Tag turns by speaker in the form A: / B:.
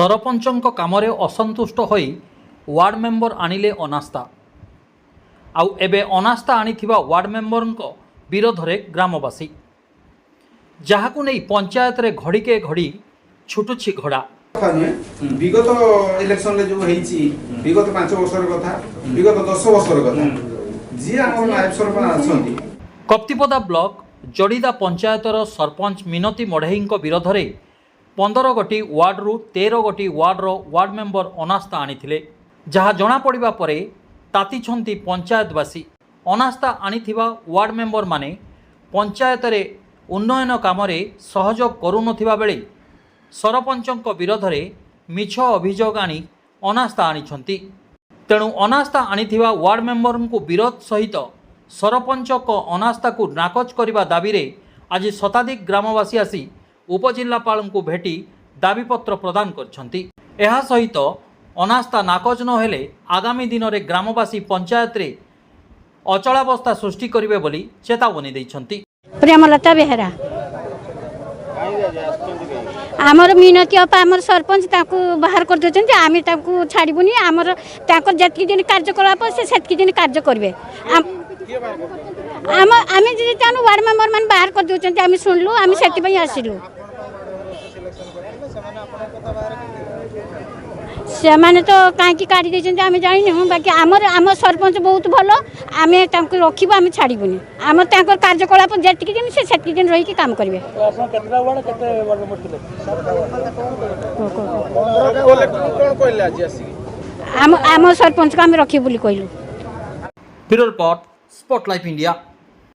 A: सरपंचଙ୍କ କାମରେ ଅସନ୍ତୁଷ୍ଟ ହୋଇ ୱାର୍ଡ ମେମ୍ବର ଆଣିଲେ ଅନାସ୍ଥା। ଆଉ ଏବେ ଅନାସ୍ଥା ଆଣିଥିବା ୱାର୍ଡ ମେମ୍ବରଙ୍କ ବିରୋଧରେ ଗ୍ରାମବାସୀ, ଯାହାକୁ ନେଇ ପଞ୍ଚାୟତରେ ଘଡ଼ିକେ ଘଡ଼ି ଛୁଟୁଛି ଘୋଡ଼ା।
B: विगत इलेक्शन जो विगत 5 वर्षर कथा विगत 10 वर्षर कथा जी आम नायब सरपंच अच्छा
A: कप्तिपदा ब्लॉक जड़ीदा पंचायतर सरपंच मिनती मढ़ई विरोध में 15 गोटी वार्डरू 13 गोटी वार्डर वार्ड मेंबर अनास्था आनी जहाँ जना पड़ा पर ताती पंचायतवासी। अनास्था आनीथिबा वार्ड मेंबर माने पंचायत रे उन्नयन काम सहयोग करुनथिबा बेले सरपंचक विरोध में मिछ अभियोग आनी अनास्था आनी। तेणु अनास्था आनीथिबा वार्ड मेंबर को विरोध सहित सरपंच को अनास्था को नाकच करने दाबी रे आज शताधिक ग्रामवासी आसी उपजिल्लापाल को भेटी दाबीपत्र प्रदान करछंती। एहा सहित अनास्था नाकच न हेले आगामी दिन में ग्रामवासी पंचायत रे अचलावस्था सृष्टि करिवे बोली चेतावनी दैछंती।
C: प्रेमलता बेहरा आमर मिनती अपा आमर सरपंच ताकू बाहर कर देछंती। आमे ताकू छाड़बुनी आमर ताकर जतकी दिन कार्यकलाप से सेतकी दिन कार्य करबे। आमे जे तानु वार्ड मेंबर मान बाहर कर देछंती आमे सुनलु आमे सेति पई आसिलु। से माने तो काहे काटी देछंती आमे जानिनु बाकी आमर आम सरपंच बहुत भलो आमे तांको रखिबो आमे छाड़बुनी आमर ताकर कार्यकलाप जतकी दिन से सेतकी दिन रही के काम करबे।
D: आपण केतरा वार्ड केते वार्ड मेंबर थिले कोन कहले आज आसी
C: आम सरपंच को आमे रखिबो बोली कहलु।
A: Bureau report spotlight India.